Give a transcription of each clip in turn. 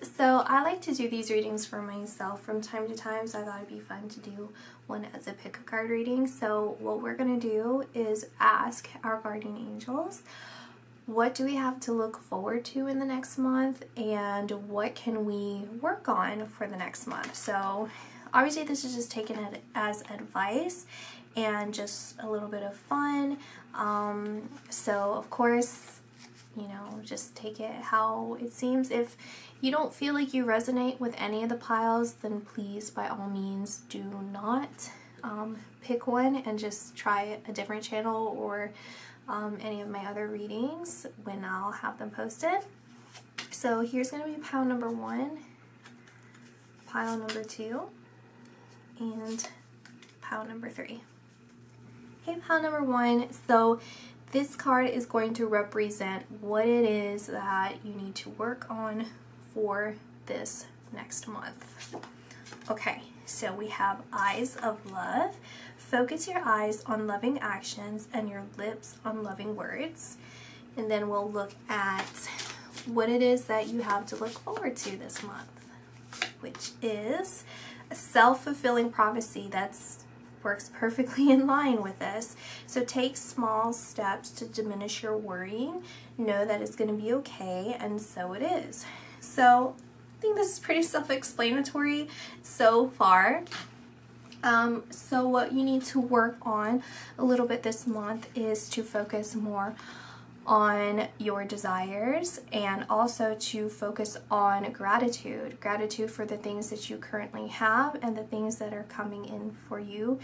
So I like to do these readings for myself from time to time, so I thought it'd be fun to do one as a pick a card reading. So what we're going to do is ask our guardian angels, what do we have to look forward to in the next month, and what can we work on for the next month? So obviously this is just taken as advice and just a little bit of fun. So of course, you know, just take it how it seems. If you don't feel like you resonate with any of the piles, then please, by all means, do not pick one and just try a different channel or any of my other readings when I'll have them posted. So here's going to be pile number 1, pile number 2, and pile number 3. Okay, pile number 1. So this card is going to represent what it is that you need to work on for this next month. Okay, so we have Eyes of Love. Focus your eyes on loving actions and your lips on loving words. And then we'll look at what it is that you have to look forward to this month, which is a self-fulfilling prophecy that's works perfectly in line with this. So take small steps to diminish your worrying. Know that it's going to be okay, and so it is. So I think this is pretty self-explanatory so far. So what you need to work on a little bit this month is to focus more on your desires, and also to focus on gratitude for the things that you currently have and the things that are coming in for you,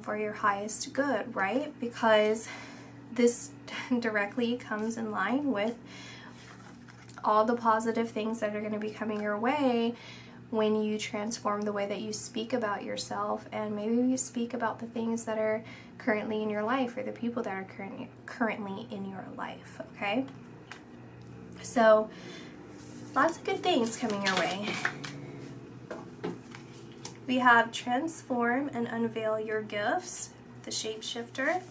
for your highest good, right? Because this directly comes in line with all the positive things that are going to be coming your way when you transform the way that you speak about yourself, and maybe you speak about the things that are currently in your life, or the people that are currently in your life, okay? So lots of good things coming your way. We have Transform and Unveil Your Gifts, the Shapeshifter,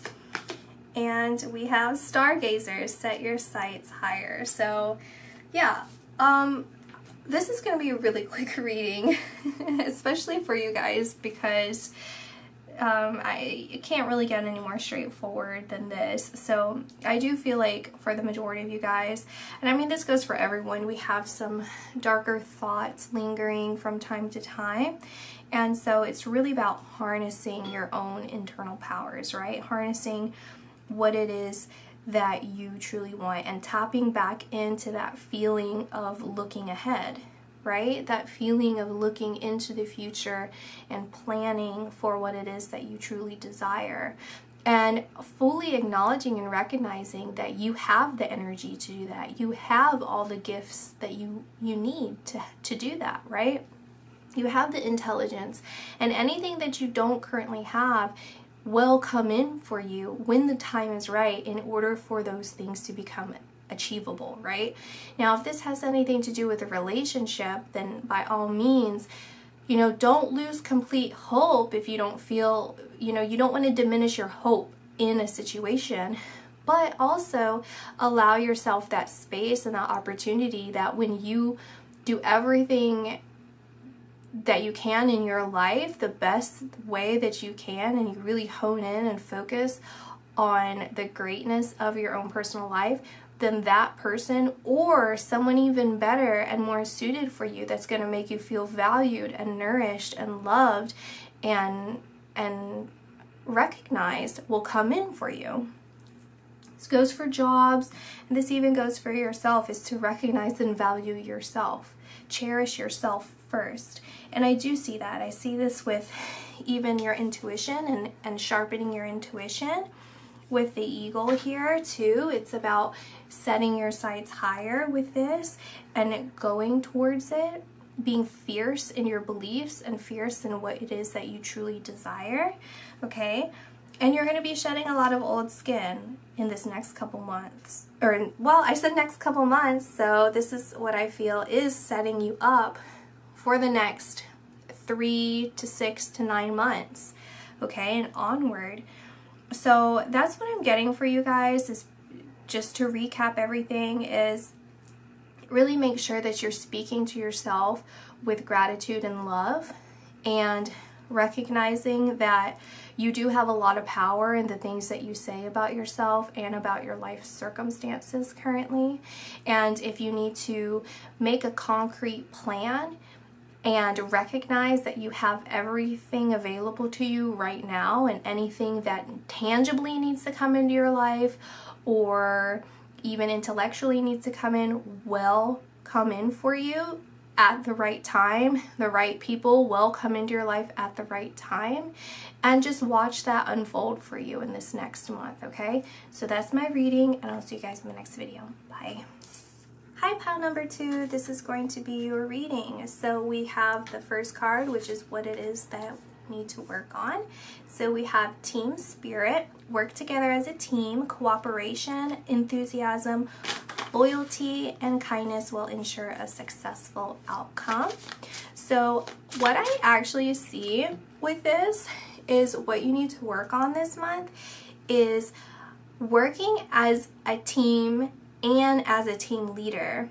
and we have Stargazers, Set Your Sights Higher. So yeah, this is going to be a really quick reading, especially for you guys, because I can't really get any more straightforward than this. So I do feel like for the majority of you guys, and I mean this goes for everyone, we have some darker thoughts lingering from time to time. And so it's really about harnessing your own internal powers, right? Harnessing what it is that you truly want and tapping back into that feeling of looking ahead, right? That feeling of looking into the future and planning for what it is that you truly desire, and fully acknowledging and recognizing that you have the energy to do that. You have all the gifts that you need to do that, right? You have the intelligence, and anything that you don't currently have will come in for you when the time is right, in order for those things to become achievable, right? Now, if this has anything to do with a relationship, then by all means, you know, don't lose complete hope if you don't feel, you know, you don't want to diminish your hope in a situation, but also allow yourself that space and that opportunity that when you do everything that you can in your life the best way that you can, and you really hone in and focus on the greatness of your own personal life, then that person, or someone even better and more suited for you, that's going to make you feel valued and nourished and loved and recognized, will come in for you. This goes for jobs, and this even goes for yourself, is to recognize and value yourself. Cherish yourself first. And I do see that. I see this with even your intuition and sharpening your intuition. With the eagle here too, it's about setting your sights higher with this and going towards it, being fierce in your beliefs and fierce in what it is that you truly desire, okay? And you're going to be shedding a lot of old skin in this next couple months. Well, I said next couple months, so this is what I feel is setting you up for the next 3 to 6 to 9 months, okay, and onward. So that's what I'm getting for you guys, is just to recap everything, is really make sure that you're speaking to yourself with gratitude and love, and recognizing that you do have a lot of power in the things that you say about yourself and about your life circumstances currently. And if you need to make a concrete plan and recognize that you have everything available to you right now, and anything that tangibly needs to come into your life or even intellectually needs to come in will come in for you at the right time. The right people will come into your life at the right time, and just watch that unfold for you in this next month, okay? So that's my reading, and I'll see you guys in the next video. Bye. Hi, pile number 2. This is going to be your reading. So we have the first card, which is what it is that we need to work on. So we have team spirit, work together as a team, cooperation, enthusiasm, loyalty, and kindness will ensure a successful outcome. So what I actually see with this is what you need to work on this month is working as a team and as a team leader.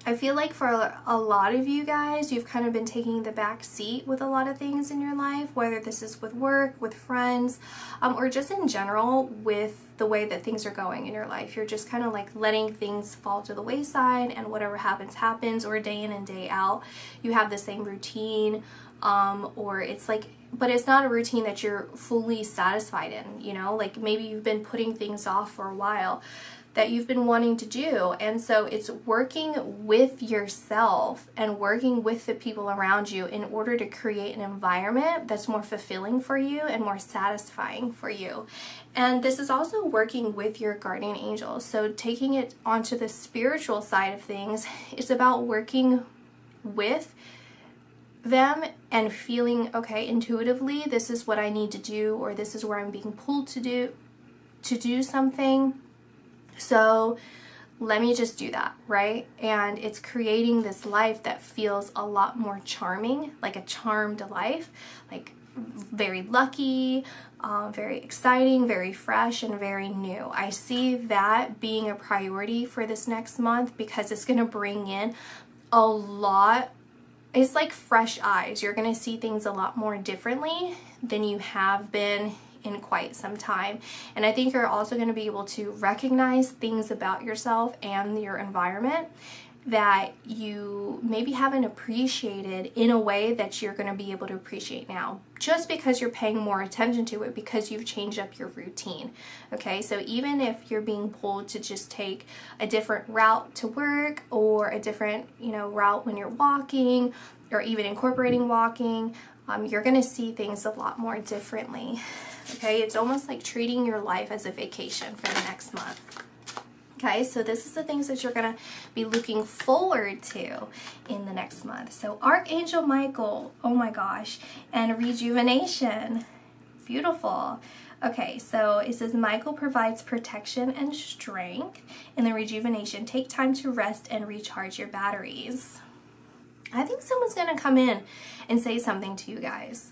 I feel like for a lot of you guys, you've kind of been taking the back seat with a lot of things in your life, whether this is with work, with friends, or just in general with the way that things are going in your life. You're just kind of like letting things fall to the wayside, and whatever happens, happens, or day in and day out, you have the same routine, or it's like, but it's not a routine that you're fully satisfied in, you know, like maybe you've been putting things off for a while that you've been wanting to do. And so it's working with yourself and working with the people around you in order to create an environment that's more fulfilling for you and more satisfying for you. And this is also working with your guardian angels. So taking it onto the spiritual side of things, it's about working with them and feeling, okay, intuitively, this is what I need to do, or this is where I'm being pulled to do something. So let me just do that, right? And it's creating this life that feels a lot more charming, like a charmed life, like very lucky, very exciting, very fresh, and very new. I see that being a priority for this next month because it's going to bring in a lot. It's like fresh eyes. You're going to see things a lot more differently than you have been in quite some time. And I think you're also going to be able to recognize things about yourself and your environment that you maybe haven't appreciated in a way that you're going to be able to appreciate now, just because you're paying more attention to it, because you've changed up your routine. Okay, so even if you're being pulled to just take a different route to work, or a different, route when you're walking, or even incorporating walking, you're going to see things a lot more differently. Okay, it's almost like treating your life as a vacation for the next month. Okay, so this is the things that you're going to be looking forward to in the next month. So Archangel Michael, oh my gosh, and rejuvenation. Beautiful. Okay, so it says Michael provides protection and strength in the rejuvenation. Take time to rest and recharge your batteries. I think someone's going to come in and say something to you guys.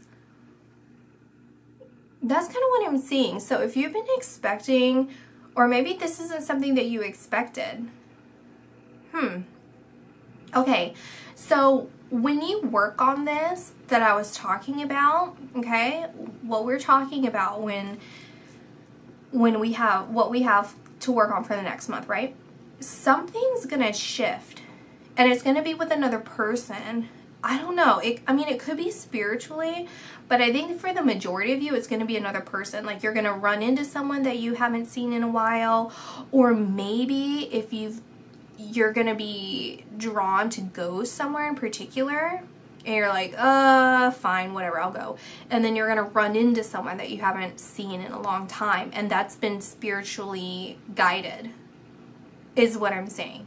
That's kind of what I'm seeing. So if you've been expecting, or maybe this isn't something that you expected. Okay, so when you work on this that I was talking about, okay, what we're talking about when we have what we have to work on for the next month, right? Something's gonna shift, and it's gonna be with another person. I don't know. It could be spiritually, but I think for the majority of you, it's going to be another person. Like you're going to run into someone that you haven't seen in a while, or maybe if you're going to be drawn to go somewhere in particular, and you're like, fine, whatever, I'll go. And then you're going to run into someone that you haven't seen in a long time, and that's been spiritually guided, is what I'm saying.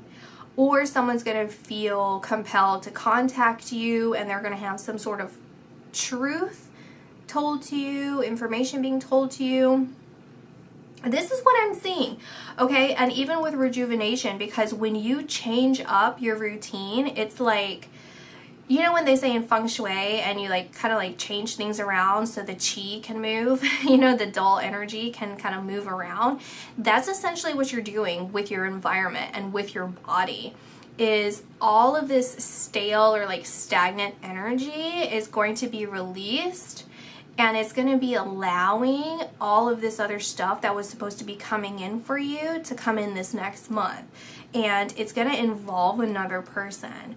Or someone's going to feel compelled to contact you, and they're going to have some sort of truth told to you, information being told to you. This is what I'm seeing, okay? And even with rejuvenation, because when you change up your routine, it's like, when they say in feng shui, and you kind of change things around so the chi can move, the dull energy can kind of move around. That's essentially what you're doing with your environment and with your body, is all of this stale or like stagnant energy is going to be released, and it's going to be allowing all of this other stuff that was supposed to be coming in for you to come in this next month. And it's going to involve another person.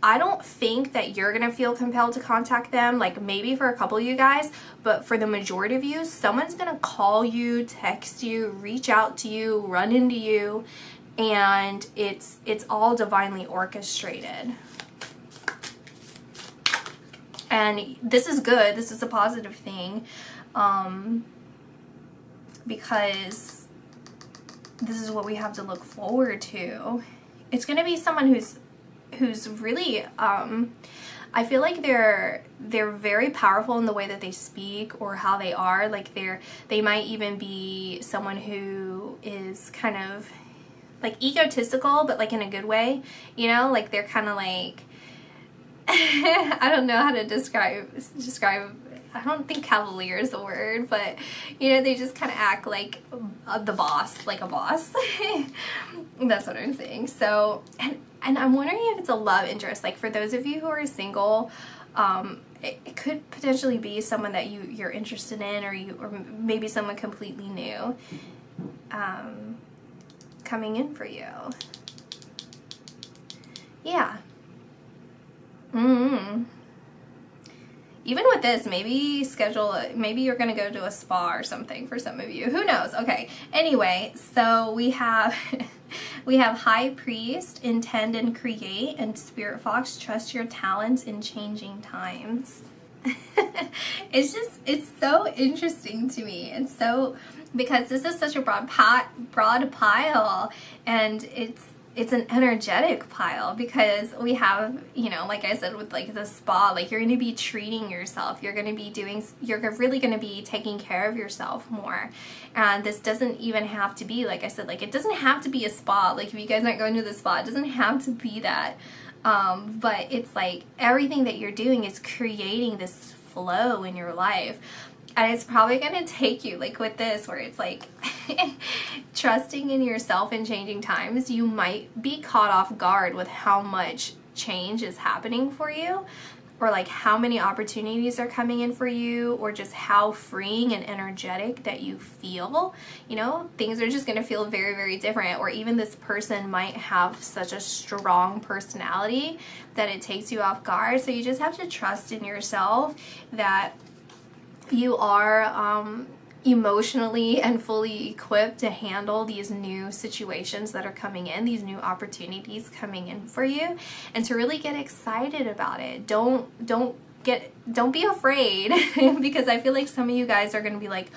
I don't think that you're going to feel compelled to contact them, like maybe for a couple of you guys, but for the majority of you, someone's going to call you, text you, reach out to you, run into you, and it's all divinely orchestrated. And this is good. This is a positive thing, because this is what we have to look forward to. It's going to be someone who's really, I feel like they're very powerful in the way that they speak or how they are. Like they might even be someone who is kind of like egotistical, but like in a good way, you know, like they're kind of like, I don't know how to describe, I don't think cavalier is the word, but you know, they just kind of act like the boss, like a boss. That's what I'm saying. So, and I'm wondering if it's a love interest. Like for those of you who are single, it could potentially be someone that you're interested in, or maybe someone completely new, coming in for you. Yeah. Even with this, maybe you're gonna go to a spa or something for some of you. Who knows? Okay. Anyway, so we have we have High Priest, intend and create, and Spirit Fox, trust your talents in changing times. It's so interesting to me. And so, because this is such a broad pile, and it's an energetic pile, because we have, you know, like I said, with like the spa, like you're going to be treating yourself. You're really going to be taking care of yourself more. And this doesn't even have to be, like I said, like it doesn't have to be a spa. Like if you guys aren't going to the spa, it doesn't have to be that. But it's like everything that you're doing is creating this flow in your life. And it's probably going to take you, like with this, where it's like trusting in yourself in changing times, you might be caught off guard with how much change is happening for you, or like how many opportunities are coming in for you, or just how freeing and energetic that you feel. You know, things are just going to feel very, very different. Or even this person might have such a strong personality that it takes you off guard. So you just have to trust in yourself that you are emotionally and fully equipped to handle these new situations that are coming in, these new opportunities coming in for you, and to really get excited about it. Don't be afraid, because I feel like some of you guys are going to be like,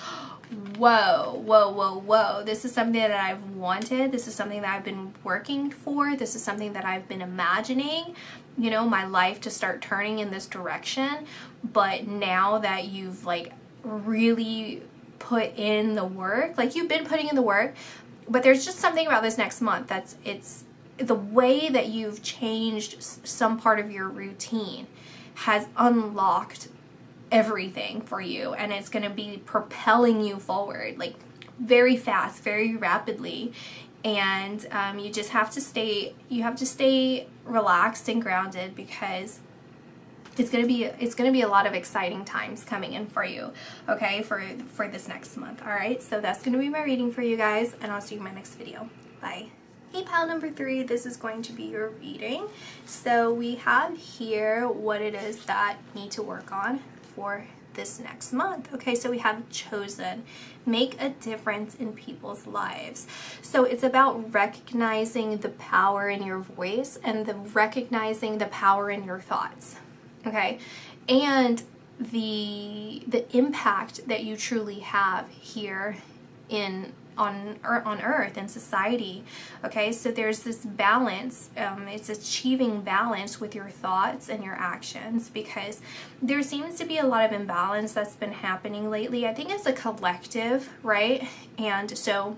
whoa, this is something that I've wanted, this is something that I've been working for, this is something that I've been imagining, you know, my life to start turning in this direction. But now that you've like really put in the work, like you've been putting in the work, but there's just something about this next month it's the way that you've changed some part of your routine has unlocked everything for you, and it's going to be propelling you forward like very fast, very rapidly. And you just have to stay relaxed and grounded, because it's gonna be a lot of exciting times coming in for you, okay, for this next month. All right, so that's gonna be my reading for you guys, and I'll see you in my next video. Bye. Hey, pile number 3, this is going to be your reading. So we have here what it is that you need to work on for this next month. Okay, so we have chosen, make a difference in people's lives. So it's about recognizing the power in your voice, and recognizing the power in your thoughts. Okay, and the impact that you truly have here on earth and society. Okay, so there's this balance. It's achieving balance with your thoughts and your actions, because there seems to be a lot of imbalance that's been happening lately. I think it's a collective, right? And so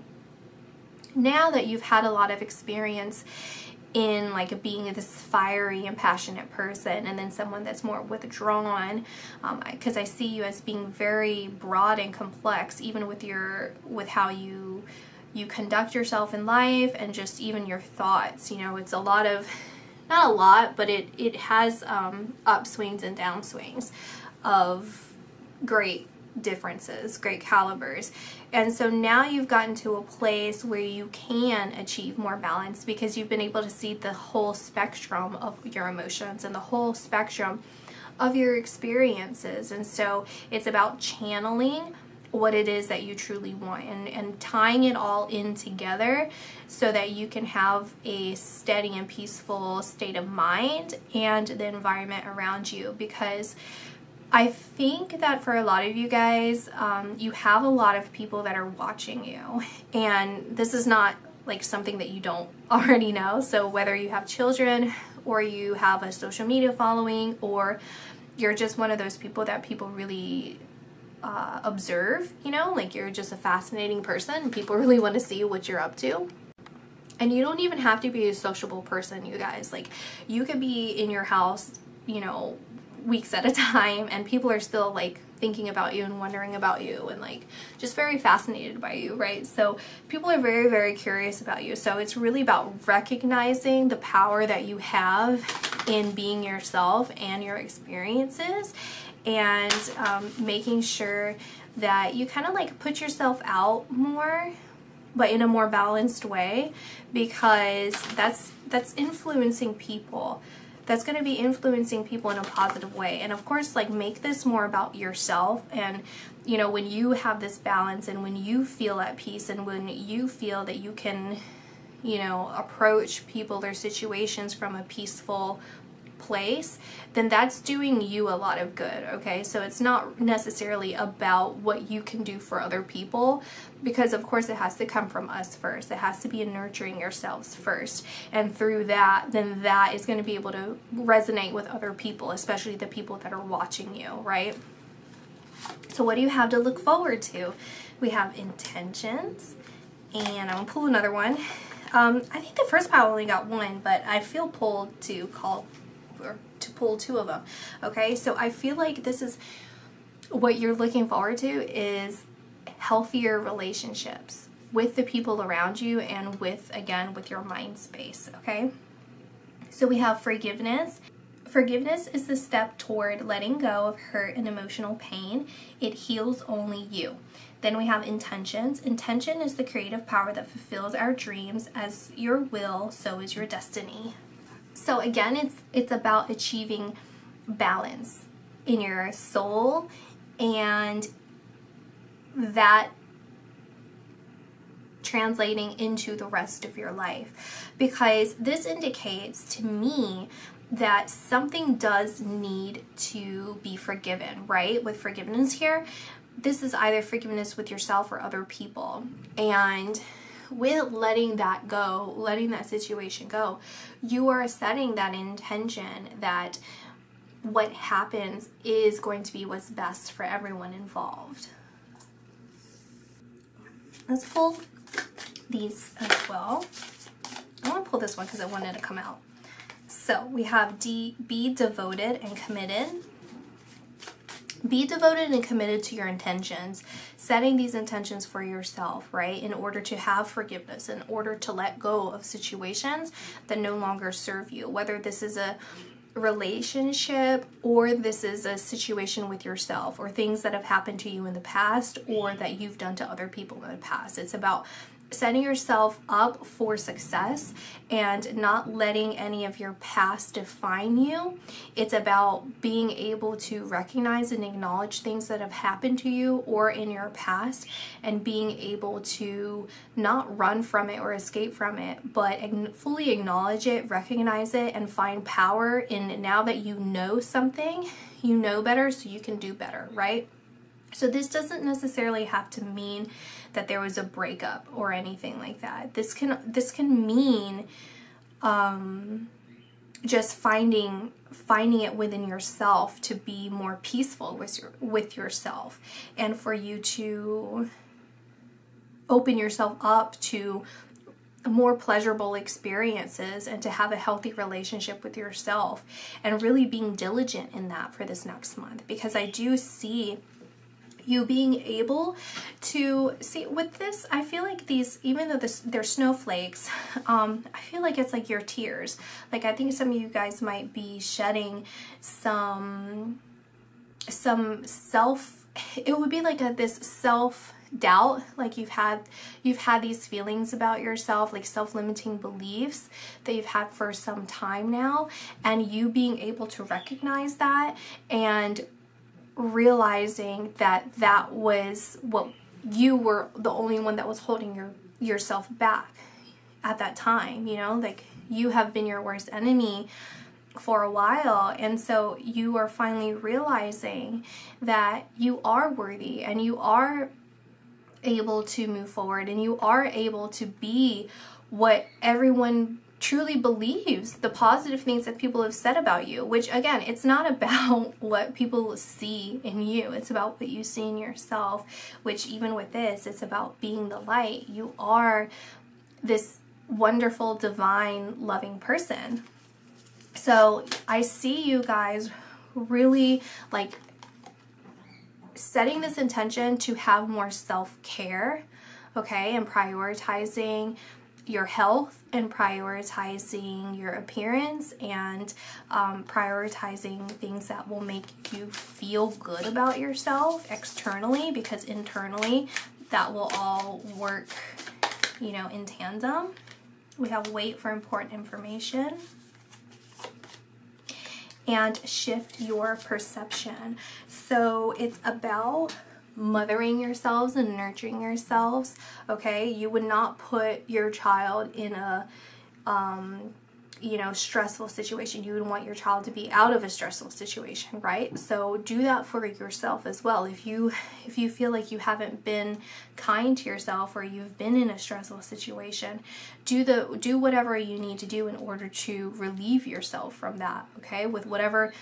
now that you've had a lot of experience in like being this fiery and passionate person, and then someone that's more withdrawn, because I see you as being very broad and complex, even with how you you conduct yourself in life, and just even your thoughts. You know, it's a lot of, not a lot, but it has upswings and downswings of great differences, great calibers. And so now you've gotten to a place where you can achieve more balance because you've been able to see the whole spectrum of your emotions and the whole spectrum of your experiences. And so it's about channeling what it is that you truly want, and tying it all in together so that you can have a steady and peaceful state of mind and the environment around you. Because I think that for a lot of you guys, you have a lot of people that are watching you, and this is not like something that you don't already know. So whether you have children, or you have a social media following, or you're just one of those people that people really observe, you know, like you're just a fascinating person and people really want to see what you're up to. And you don't even have to be a sociable person, you guys. Like, you could be in your house, you know, weeks at a time, and people are still like thinking about you and wondering about you and like just very fascinated by you, right? So people are very, very curious about you. So it's really about recognizing the power that you have in being yourself and your experiences, and making sure that you kind of like put yourself out more, but in a more balanced way, because that's influencing people. That's going to be influencing people in a positive way. And of course, like, make this more about yourself. And, you know, when you have this balance, and when you feel at peace, and when you feel that you can, you know, approach people or situations from a peaceful place, then that's doing you a lot of good, okay? So it's not necessarily about what you can do for other people, because of course it has to come from us first. It has to be nurturing yourselves first, and through that, then that is going to be able to resonate with other people, especially the people that are watching you, right? So what do you have to look forward to? We have intentions, and I'm gonna pull another one. I think the first pile only got one, but I feel pulled to pull two of them. Okay, so I feel like this is what you're looking forward to, is healthier relationships with the people around you, and with your mind space. Okay, so we have forgiveness. Forgiveness is the step toward letting go of hurt and emotional pain. It heals only you. Then we have intentions. Intention is the creative power that fulfills our dreams. As your will, so is your destiny. So again, it's about achieving balance in your soul, and that translating into the rest of your life, because this indicates to me that something does need to be forgiven, right? With forgiveness here, this is either forgiveness with yourself or other people. And with letting that go, letting that situation go, you are setting that intention that what happens is going to be what's best for everyone involved. Let's pull these as well. I want to pull this one because I wanted to come out. So we have be devoted and committed. Be devoted and committed to your intentions, setting these intentions for yourself, right? In order to have forgiveness, in order to let go of situations that no longer serve you, whether this is a relationship, or this is a situation with yourself, or things that have happened to you in the past, or that you've done to other people in the past. It's about setting yourself up for success and not letting any of your past define you. It's about being able to recognize and acknowledge things that have happened to you or in your past, and being able to not run from it or escape from it, but fully acknowledge it, recognize it, and find power in, now that you know something, you know better, so you can do better, right? So this doesn't necessarily have to mean that there was a breakup or anything like that. This can mean just finding it within yourself to be more peaceful with yourself, and for you to open yourself up to more pleasurable experiences, and to have a healthy relationship with yourself, and really being diligent in that for this next month, because I do see You being able to see with this, I feel like these, even though they're snowflakes, I feel like it's like your tears. Like, I think some of you guys might be shedding some self, it would be like this self-doubt, like you've had these feelings about yourself, like self-limiting beliefs that you've had for some time now, and you being able to recognize that and realizing that that was what you were the only one that was holding yourself back at that time, you know, like you have been your worst enemy for a while, and so you are finally realizing that you are worthy and you are able to move forward and you are able to be what everyone truly believes, the positive things that people have said about you, which again, it's not about what people see in you, it's about what you see in yourself, which even with this, it's about being the light. You are this wonderful, divine, loving person. So I see you guys really like setting this intention to have more self-care, okay, and prioritizing your health and prioritizing your appearance and prioritizing things that will make you feel good about yourself externally, because internally that will all work, you know, in tandem. We have wait for important information and shift your perception. So it's about mothering yourselves and nurturing yourselves, okay? You would not put your child in a you know, stressful situation. You would want your child to be out of a stressful situation, right? So do that for yourself as well. If you feel like you haven't been kind to yourself or you've been in a stressful situation, do whatever you need to do in order to relieve yourself from that, okay? With whatever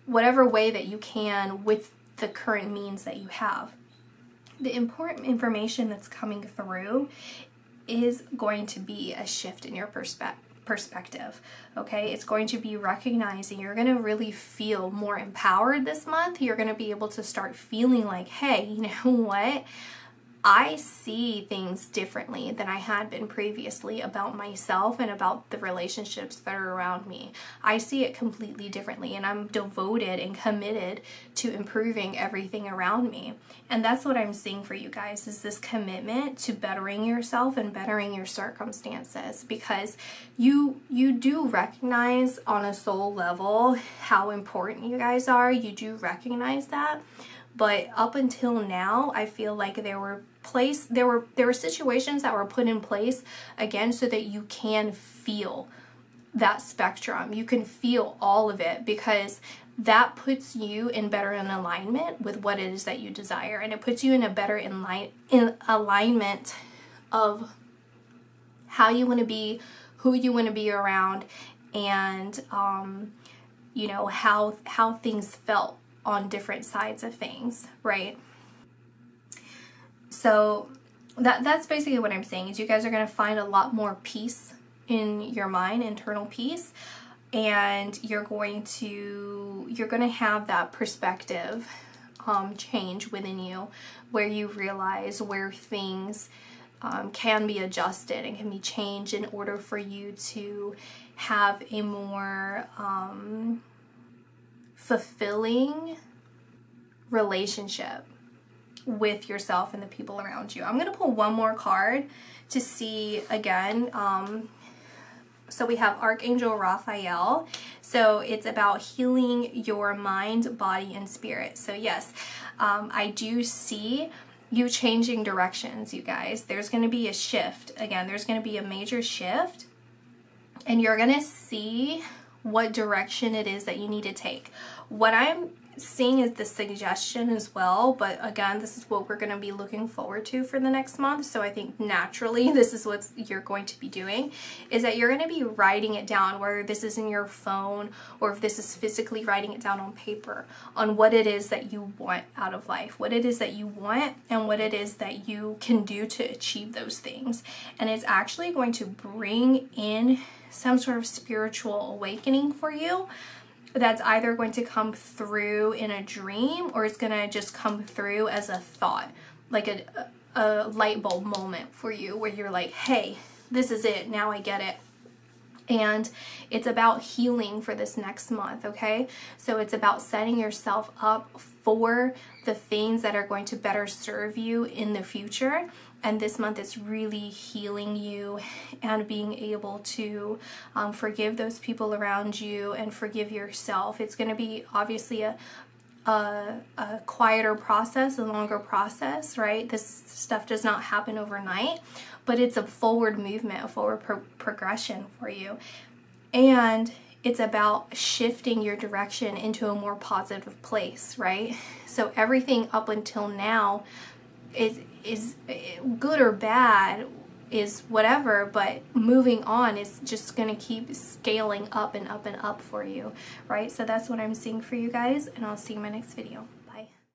way that you can with the current means that you have. The important information that's coming through is going to be a shift in your perspective, okay? It's going to be recognizing, you're going to really feel more empowered this month. You're going to be able to start feeling like, hey, you know what? I see things differently than I had been previously about myself and about the relationships that are around me. I see it completely differently, and I'm devoted and committed to improving everything around me. And that's what I'm seeing for you guys, is this commitment to bettering yourself and bettering your circumstances, because you do recognize on a soul level how important you guys are. You do recognize that. But up until now, I feel like there were situations that were put in place, again, so that you can feel that spectrum. You can feel all of it, because that puts you in better in alignment with what it is that you desire. And it puts you in a better in alignment of how you want to be, who you want to be around, and you know, how things felt on different sides of things, right? So that's basically what I'm saying, is you guys are going to find a lot more peace in your mind, internal peace, and you're going to have that perspective change within you, where you realize where things can be adjusted and can be changed in order for you to have a more fulfilling relationship with yourself and the people around you. I'm going to pull one more card to see again. So we have Archangel Raphael. So it's about healing your mind, body, and spirit. So yes, I do see you changing directions, you guys. There's going to be a shift. Again, there's going to be a major shift, and you're going to see what direction it is that you need to take. What I'm seeing is the suggestion as well, but again, this is what we're going to be looking forward to for the next month. So I think naturally this is what you're going to be doing, is that you're going to be writing it down, whether this is in your phone or if this is physically writing it down on paper, on what it is that you want out of life, what it is that you want, and what it is that you can do to achieve those things. And it's actually going to bring in some sort of spiritual awakening for you that's either going to come through in a dream, or it's going to just come through as a thought, like a light bulb moment for you where you're like, hey, this is it, now I get it. And it's about healing for this next month, okay? So it's about setting yourself up for the things that are going to better serve you in the future. And this month is really healing you and being able to forgive those people around you and forgive yourself. It's going to be obviously a quieter process, a longer process, right? This stuff does not happen overnight, but it's a forward movement, a forward progression for you. And it's about shifting your direction into a more positive place, right? So everything up until now is good or bad, is whatever, but moving on is just going to keep scaling up and up and up for you, right? So that's what I'm seeing for you guys, and I'll see you in my next video.